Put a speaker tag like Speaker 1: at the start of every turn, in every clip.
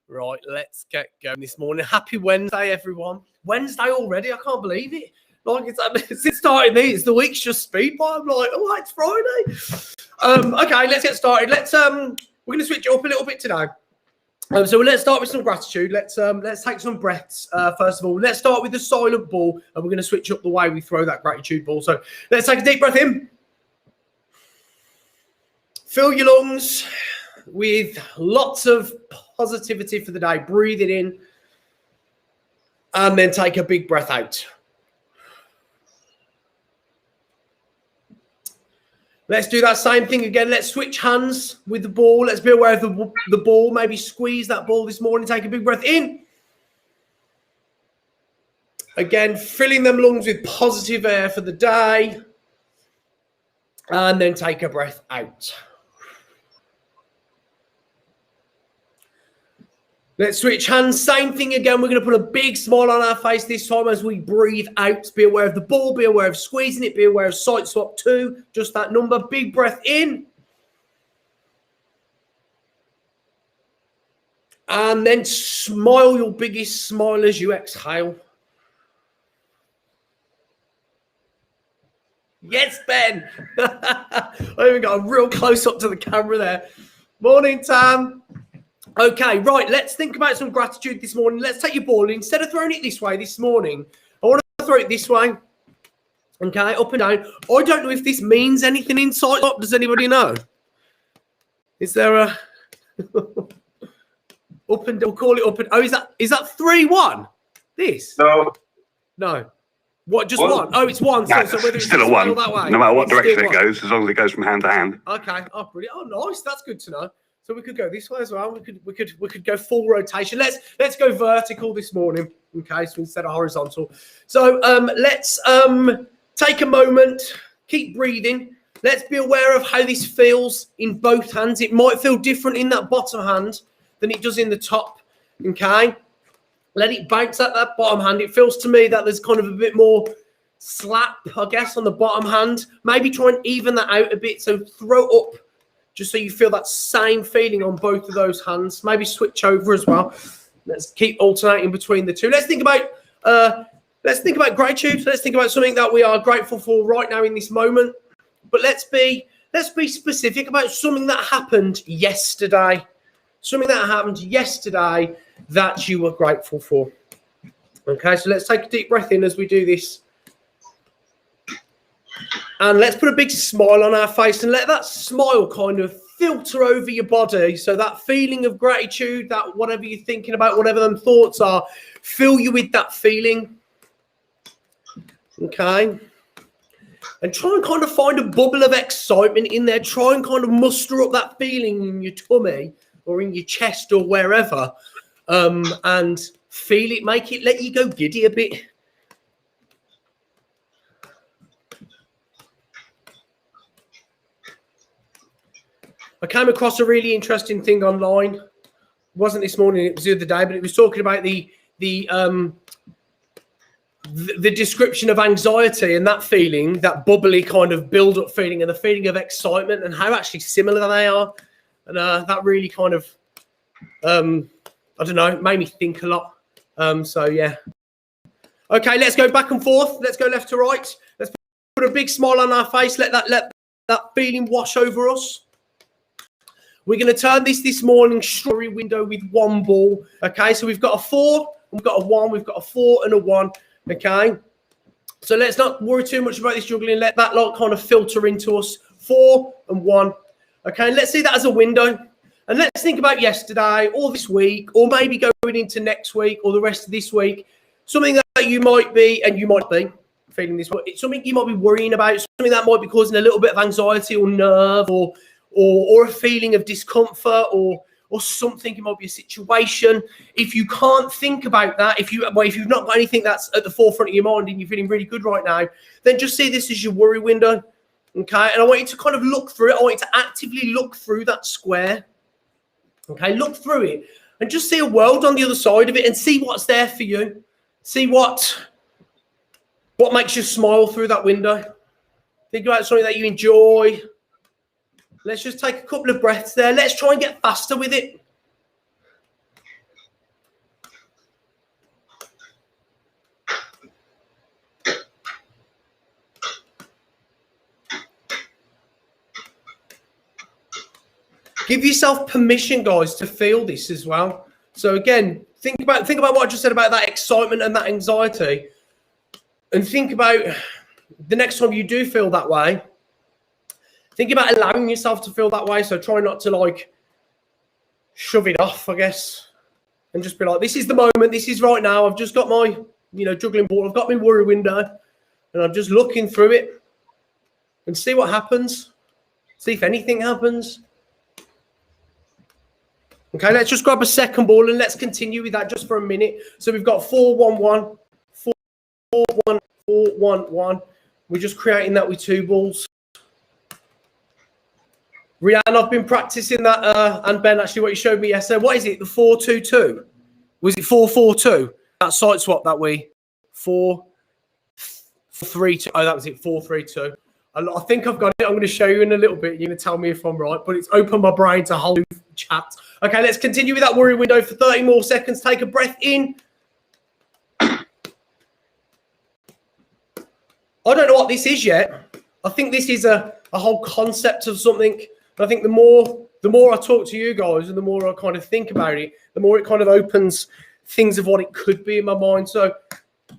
Speaker 1: Right, let's get going this morning. Happy Wednesday, everyone. Wednesday already. I can't believe it. Like it's starting. It's the week's just speed by. I'm like, oh, it's Friday. Okay, let's get started. We're gonna switch it up a little bit today. So let's start with some gratitude. Let's take some breaths. First of all, let's start with the silent ball, and we're gonna switch up the way we throw that gratitude ball. So let's take a deep breath in. Fill your lungs with lots of positivity for the day. Breathe it in, and then take a big breath out. Let's do that same thing again. Let's switch hands with the ball. Let's be aware of the ball. Maybe squeeze that ball this morning. Take a big breath in. Again, filling them lungs with positive air for the day. And then take a breath out. Let's switch hands. Same thing again. We're going to put a big smile on our face this time as we breathe out. Be aware of the ball. Be aware of squeezing it. Be aware of side swap 2. Just that number. Big breath in. And then smile your biggest smile as you exhale. Yes, Ben. I even got a real close up to the camera there. Morning, Tam. Okay, right, let's think about some gratitude this morning. Let's take your ball. Instead of throwing it this way this morning, I want to throw it this way. Okay, up and down. I don't know if this means anything inside up. Does anybody know? Is there a... up and we'll call it up and... Oh, is that 3-1? This? No. What, just one? Oh, it's one.
Speaker 2: Yeah,
Speaker 1: so whether it's
Speaker 2: still a one.
Speaker 1: That way,
Speaker 2: no matter what direction it goes, as long as it goes from hand to hand.
Speaker 1: Okay. Oh, brilliant. Oh, nice. That's good to know. So we could go this way as well. We could go full rotation. Let's go vertical this morning, okay? So instead of horizontal. So let's take a moment. Keep breathing. Let's be aware of how this feels in both hands. It might feel different in that bottom hand than it does in the top, okay? Let it bounce at that bottom hand. It feels to me that there's kind of a bit more slap, I guess, on the bottom hand. Maybe try and even that out a bit. So throw up. Just so you feel that same feeling on both of those hands. Maybe switch over as well. Let's keep alternating between the two. Let's think about gratitude. Let's think about something that we are grateful for right now in this moment. But let's be specific about something that happened yesterday. Something that happened yesterday that you were grateful for. Okay, so let's take a deep breath in as we do this. And let's put a big smile on our face and let that smile kind of filter over your body. So that feeling of gratitude, that whatever you're thinking about, whatever them thoughts are, fill you with that feeling. Okay. And try and kind of find a bubble of excitement in there. Try and kind of muster up that feeling in your tummy or in your chest or wherever. And feel it, let you go giddy a bit. I came across a really interesting thing online. It wasn't this morning, it was the other day, but it was talking about the description of anxiety and that feeling, that bubbly kind of build-up feeling and the feeling of excitement and how actually similar they are. And that really kind of, I don't know, made me think a lot. So, yeah. Okay, let's go back and forth. Let's go left to right. Let's put a big smile on our face. Let that feeling wash over us. We're going to turn this morning strawberry window with one ball. Okay, so we've got a 4, we've got a 1, we've got a 4 and a 1. Okay, so let's not worry too much about this juggling. Let that lot kind of filter into us. 4 and 1. Okay, let's see that as a window. And let's think about yesterday or this week or maybe going into next week or the rest of this week. Something that you might be feeling this way. It's something you might be worrying about. Something that might be causing a little bit of anxiety or nerve or a feeling of discomfort or something. It might be a situation. If you can't think about that, if you've not got anything that's at the forefront of your mind and you're feeling really good right now, then just see this as your worry window. Okay, and I want you to kind of look through it. I want you to actively look through that square. Okay, look through it and just see a world on the other side of it and see what's there for you. See what makes you smile through that window. Think about something that you enjoy. Let's just take a couple of breaths there. Let's try and get faster with it. Give yourself permission, guys, to feel this as well. So again, think about what I just said about that excitement and that anxiety, and think about the next time you do feel that way. Think about allowing yourself to feel that way. So try not to like shove it off, I guess, and just be like, this is the moment. This is right now. I've just got my, juggling ball. I've got my worry window, and I'm just looking through it and see what happens. See if anything happens. Okay, let's just grab a second ball and let's continue with that just for a minute. So we've got 4-1-1, 4-1, 4-1-1. We're just creating that with 2 balls. Rianne, I've been practicing that, and Ben, actually, what you showed me yesterday. What is it? The 4-2-2? Was it 4-4-2? That side swap that we 4-3-2. Oh, that was it. 4-3-2. I think I've got it. I'm going to show you in a little bit. You're going to tell me if I'm right, but it's opened my brain to whole chat. Okay, let's continue with that worry window for 30 more seconds. Take a breath in. I don't know what this is yet. I think this is a whole concept of something. And I think the more I talk to you guys and the more I kind of think about it, the more it kind of opens things of what it could be in my mind. So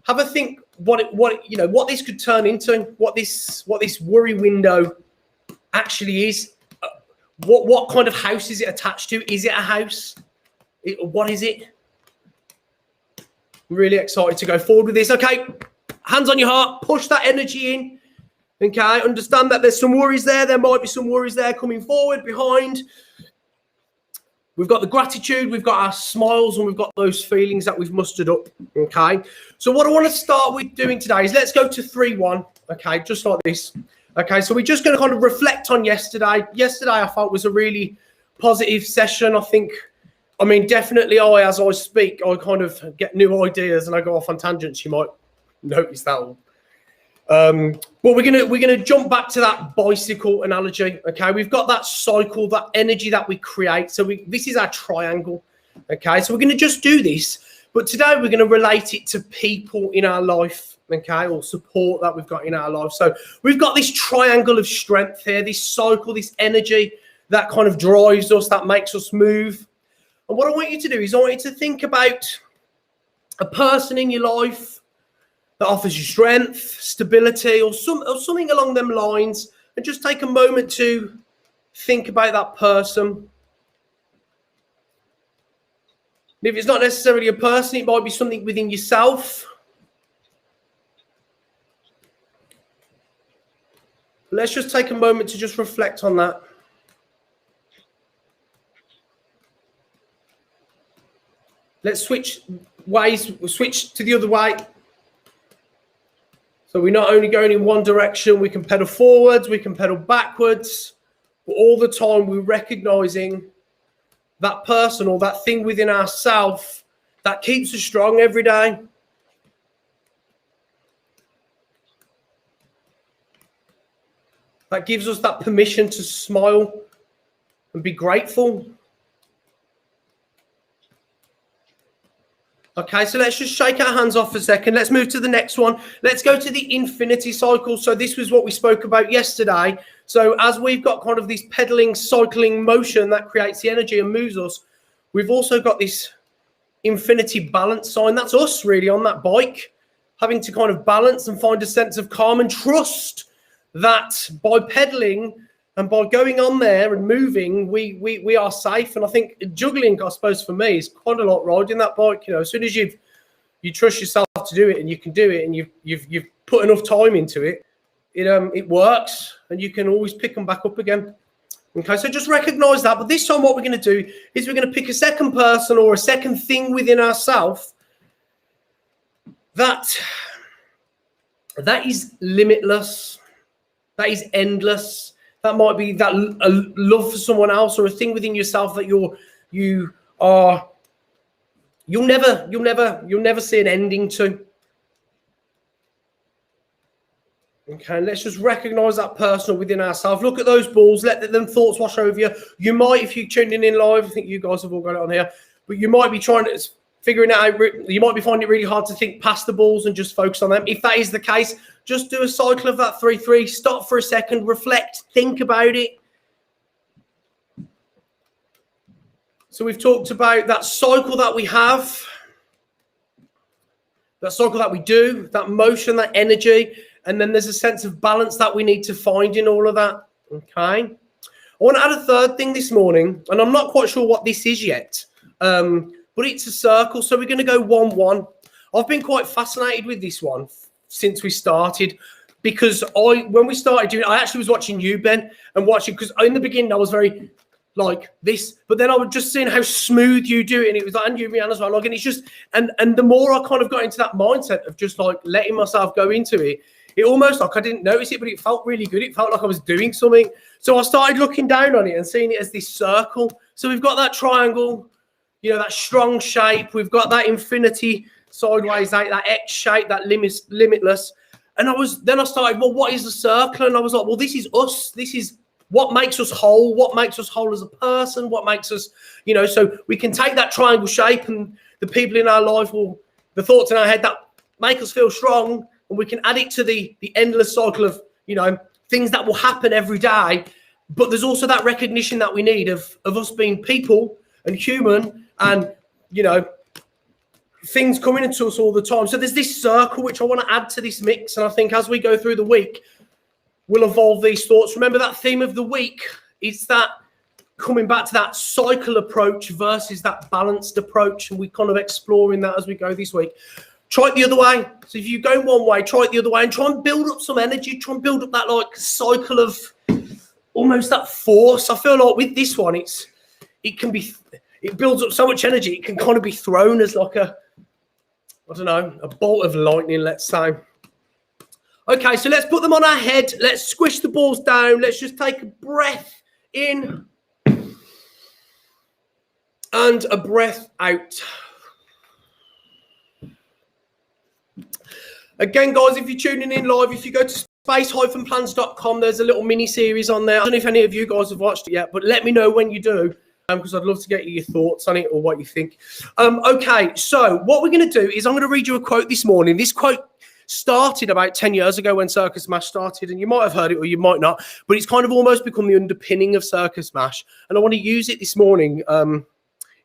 Speaker 1: have a think what this could turn into, what this worry window actually is. What kind of house is it attached to? Is it a house? What is it? I'm really excited to go forward with this. Okay, hands on your heart, push that energy in. Okay, understand that there's some worries there. There might be some worries there coming forward, behind. We've got the gratitude, we've got our smiles, and we've got those feelings that we've mustered up. Okay, so what I want to start with doing today is let's go to 3-1. Okay, just like this. Okay, so we're just going to kind of reflect on yesterday. Yesterday, I felt was a really positive session. Definitely as I speak, I kind of get new ideas and I go off on tangents. You might notice that. But we're gonna jump back to that bicycle analogy. Okay, we've got that cycle, that energy that we create. So this is our triangle. Okay, so we're gonna just do this, but today we're gonna relate it to people in our life. Okay, or support that we've got in our life. So we've got this triangle of strength here, this cycle, this energy that kind of drives us, that makes us move. And what I want you to do is I want you to think about a person in your life that offers you strength, stability, or something along them lines, and just take a moment to think about that person. And if it's not necessarily a person, it might be something within yourself. Let's just take a moment to just reflect on that. Let's switch ways. We'll switch to the other way. So we're not only going in one direction, we can pedal forwards, we can pedal backwards, but all the time we're recognizing that person or that thing within ourselves that keeps us strong every day. That gives us that permission to smile and be grateful. Okay, so let's just shake our hands off for a second. Let's move to the next one. Let's go to the infinity cycle. So this was what we spoke about yesterday. So as we've got kind of this pedaling, cycling motion that creates the energy and moves us, we've also got this infinity balance sign. That's us really on that bike, having to kind of balance and find a sense of calm and trust that by pedaling and by going on there and moving, we are safe. And I think juggling, I suppose for me, is quite a lot riding that bike. As soon as you trust yourself to do it and you can do it and you've put enough time into it, it works and you can always pick them back up again. Okay, so just recognize that. But this time what we're going to do is we're going to pick a second person or a second thing within ourselves that is limitless, that is endless. That might be that a love for someone else or a thing within yourself that you'll never see an ending to. Okay, let's just recognize that person within ourselves. Look at those balls. Let them thoughts wash over you. You might, if you're tuning in live, I think you guys have all got it on here, but you might be figuring it out. You might be finding it really hard to think past the balls and just focus on them. If that is the case, just do a cycle of that 3-3. Stop for a second, reflect, think about it. So we've talked about that cycle that we have, that cycle that we do, that motion, that energy, and then there's a sense of balance that we need to find in all of that, okay? I want to add a third thing this morning, and I'm not quite sure what this is yet, but it's a circle, so we're going to go 1-1. I've been quite fascinated with this one since we started, because when we started doing it, I actually was watching you, Ben, and watching, because in the beginning I was very like this, but then I was just seeing how smooth you do it, and it was like, and you, Rihanna, as well, like, and it's just, and the more I kind of got into that mindset of just like letting myself go into it, it almost like I didn't notice it, but it felt really good. It felt like I was doing something. So I started looking down on it and seeing it as this circle. So we've got that triangle, you know, that strong shape. We've got that infinity sideways, like that X shape, that limitless. And then I started, well, what is the circle? And I was like, well, this is us. This is what makes us whole. What makes us whole as a person? What makes us, you know, so we can take that triangle shape and the people in our life, the thoughts in our head that make us feel strong, and we can add it to the endless cycle of, you know, things that will happen every day. But there's also that recognition that we need of us being people and human, and, you know, things coming into us all the time. So there's this circle which I want to add to this mix, and I think as we go through the week, we'll evolve these thoughts. Remember, that theme of the week is that coming back to that cycle approach versus that balanced approach, and we kind of exploring that as we go this week. Try it the other way. So if you go one way, try it the other way, and try and build up some energy. Try and build up that like cycle of almost that force. I feel like with this one, it builds up so much energy. It can kind of be thrown as like a bolt of lightning, let's say. Okay, so let's put them on our head. Let's squish the balls down. Let's just take a breath in and a breath out. Again, guys, if you're tuning in live, if you go to space-plans.com, there's a little mini-series on there. I don't know if any of you guys have watched it yet, but let me know when you do, because I'd love to get your thoughts on it or what you think. Okay, so what we're going to do is I'm going to read you a quote this morning. This quote started about 10 years ago when Circus Mash started, and you might have heard it or you might not, but it's kind of almost become the underpinning of Circus Mash, and I want to use it this morning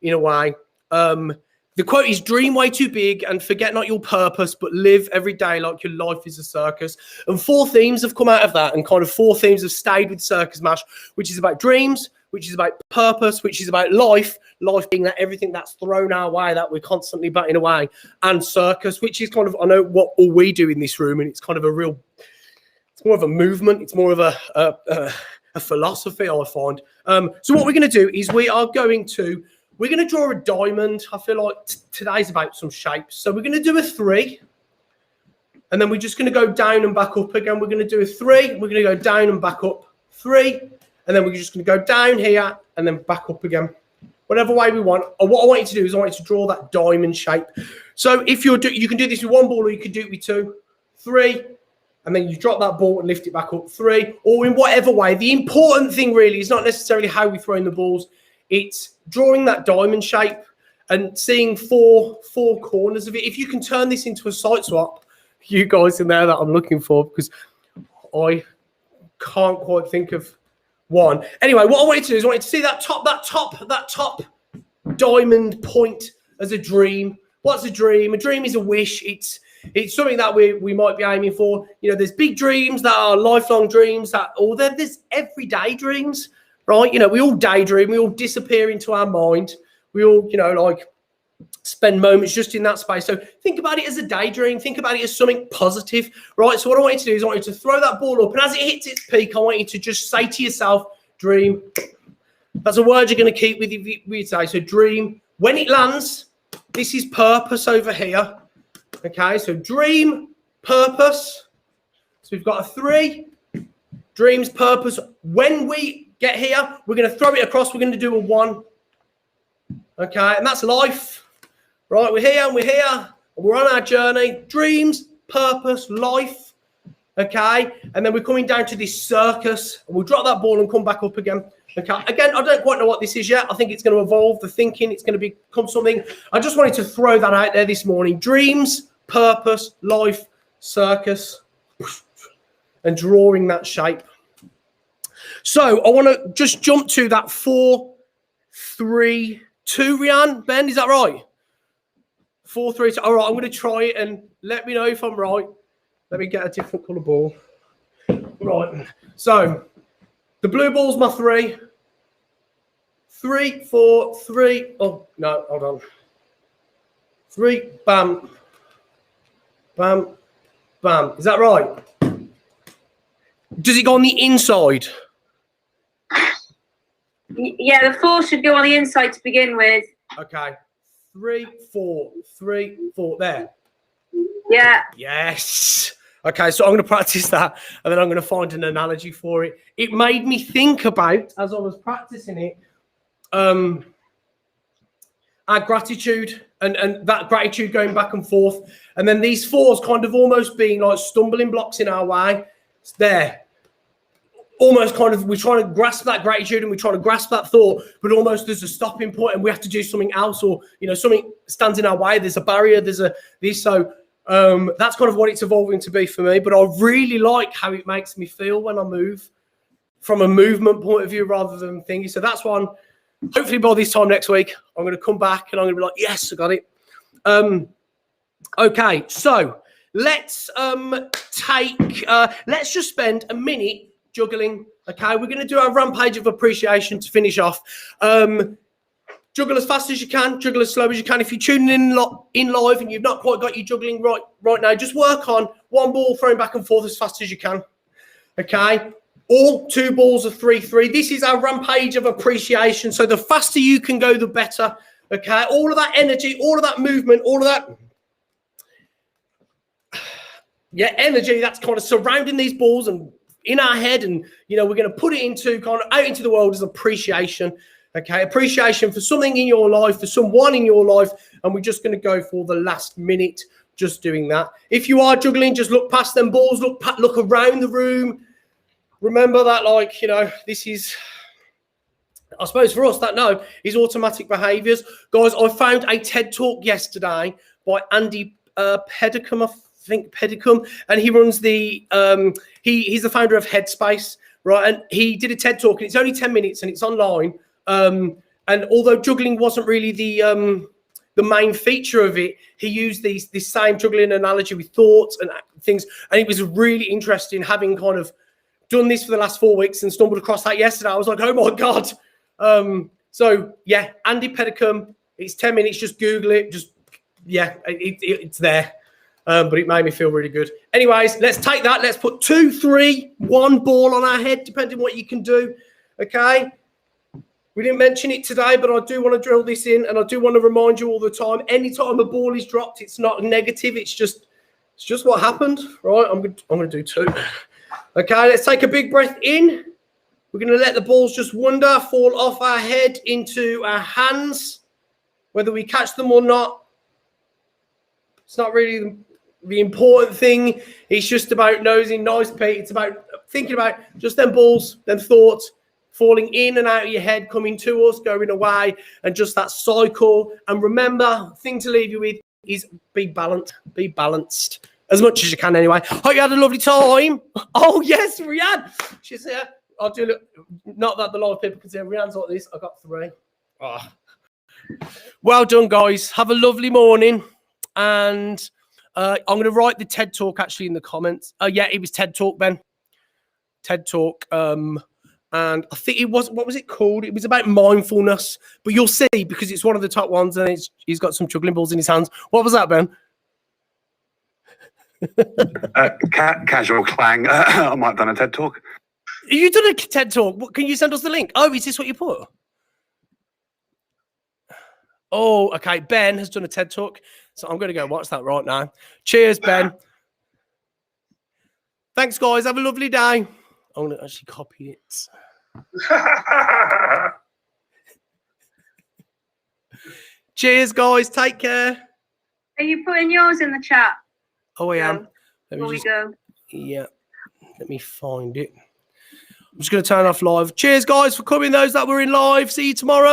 Speaker 1: in a way. The quote is, dream way too big and forget not your purpose, but live every day like your life is a circus. And 4 themes have come out of that, and kind of 4 themes have stayed with Circus Mash, which is about dreams, which is about purpose, which is about life being that everything that's thrown our way that we're constantly batting away, and circus, which is kind of, I know what all we do in this room, and it's kind of it's more of a movement, it's more of a philosophy, I find. So what we're going to do is we're going to draw a diamond. I feel like today's about some shapes. So we're going to do a 3, and then we're just going to go down and back up again. We're going to do a 3, we're going to go down and back up, 3, and then we're just going to go down here and then back up again, whatever way we want. And what I want you to do is I want you to draw that diamond shape. So if you can do this with 1 ball, or you can do it with 2, 3, and then you drop that ball and lift it back up, 3, or in whatever way. The important thing really is not necessarily how we throw in the balls. It's drawing that diamond shape and seeing 4 corners of it. If you can turn this into a sight swap, you guys in there that I'm looking for, because I can't quite think of one. Anyway, what I want you to do is I want you to see that top diamond point as a dream. What's a dream? A dream is a wish. It's something that we might be aiming for. You know, there's big dreams that are lifelong dreams, there's everyday dreams. Right, you know, we all daydream, we all disappear into our mind, we all, you know, like spend moments just in that space. So think about it as a daydream, think about it as something positive, right? So what I want you to do is I want you to throw that ball up, and as it hits its peak, I want you to just say to yourself, dream. That's a word you're going to keep with you today. So dream. When it lands, this is purpose over here. Okay, so dream, purpose. So we've got a 3, dreams, purpose. When we get here, we're going to throw it across, we're going to do a 1. Okay, and that's life. Right, we're here, and we're on our journey. Dreams, purpose, life. Okay, and then we're coming down to this circus, and we'll drop that ball and come back up again. Okay, again, I don't quite know what this is yet. I think it's going to evolve, the thinking, it's going to become something. I just wanted to throw that out there this morning. Dreams, purpose, life, circus, and drawing that shape. So I want to just jump to that 4, 3, 4-3-2, Rian. Ben, is that right? 4-3-2. All right, I'm going to try it and let me know if I'm right. Let me get a different colour ball. Right. So the blue ball's my 3. 3, 4, 3. Oh, no, hold on. 3, bam. Bam, bam. Is that right? Does it go on the inside?
Speaker 3: Yeah, the 4 should go on the inside to begin with.
Speaker 1: Okay. 3, 4, 3, 4. There.
Speaker 3: Yeah.
Speaker 1: Yes. Okay, so I'm going to practice that, and then I'm going to find an analogy for it. It made me think about, as I was practicing it, our gratitude and that gratitude going back and forth. And then these 4s kind of almost being like stumbling blocks in our way. It's there. Almost kind of, we're trying to grasp that gratitude and we're trying to grasp that thought, but almost there's a stopping point and we have to do something else, or, you know, something stands in our way. There's a barrier, there's this. So that's kind of what it's evolving to be for me. But I really like how it makes me feel when I move from a movement point of view rather than thinking. So that's one. Hopefully by this time next week, I'm going to come back and I'm going to be like, yes, I got it. Okay, so let's let's just spend a minute juggling. Okay, we're going to do our rampage of appreciation to finish off. Juggle as fast as you can, juggle as slow as you can. If you're tuning in live and you've not quite got your juggling right now, just work on one ball throwing back and forth as fast as you can. Okay. All 2 balls are 3-3. This is our rampage of appreciation. So the faster you can go, the better. Okay. All of that energy, all of that movement, all of that. Yeah, energy that's kind of surrounding these balls and in our head. And, you know, we're going to put it into kind of out into the world as appreciation. Okay. Appreciation for something in your life, for someone in your life. And we're just going to go for the last minute just doing that. If you are juggling, just look past them balls, look around the room. Remember that, like, you know, this is, I suppose for us, that is automatic behaviours. Guys, I found a TED Talk yesterday by Andy Pedicum, I think Pedicum, and he runs the, he's the founder of Headspace, right? And he did a TED Talk, and it's only 10 minutes, and it's online. And although juggling wasn't really the main feature of it, he used this same juggling analogy with thoughts and things, and it was really interesting having kind of done this for the last 4 weeks and stumbled across that yesterday. I was like, oh my God. So yeah, Andy Pedicum, it's 10 minutes. Just Google it. Just, yeah, it's there. But it made me feel really good. Anyways, let's take that. Let's put 2, 3, 1 ball on our head, depending on what you can do. Okay. We didn't mention it today, but I do want to drill this in, and I do want to remind you all the time, anytime a ball is dropped, it's not negative. It's just what happened, right? I'm going to do 2. Okay, let's take a big breath in. We're going to let the balls just wander, fall off our head into our hands, whether we catch them or not. It's not really the important thing. It's just about nosing nice, Pete. It's about thinking about just them balls, them thoughts, falling in and out of your head, coming to us, going away, and just that cycle. And remember, thing to leave you with is be balanced. Be balanced. As much as you can anyway. Hope you had a lovely time. Oh, yes, Rianne. She's here. I'll do it. Not that the live people can see Rianne's like this. I got 3. Oh. Well done, guys. Have a lovely morning. And I'm going to write the TED Talk actually in the comments. Yeah, it was TED Talk, Ben. TED Talk. And I think it was, what was it called? It was about mindfulness. But you'll see, because it's one of the top ones and he's got some juggling balls in his hands. What was that, Ben?
Speaker 2: Casual clang. I might have done a TED Talk.
Speaker 1: You did a TED Talk. Can you send us the link? Oh, is this what you put? Oh, okay. Ben has done a TED Talk. So I'm going to go watch that right now. Cheers, Ben. Thanks, guys. Have a lovely day. I'm going to actually copy it. Cheers, guys. Take care.
Speaker 3: Are you putting yours in the chat?
Speaker 1: Oh, I am.
Speaker 3: Before we go.
Speaker 1: Yeah. Let me find it. I'm just going to turn off live. Cheers, guys, for coming. Those that were in live. See you tomorrow.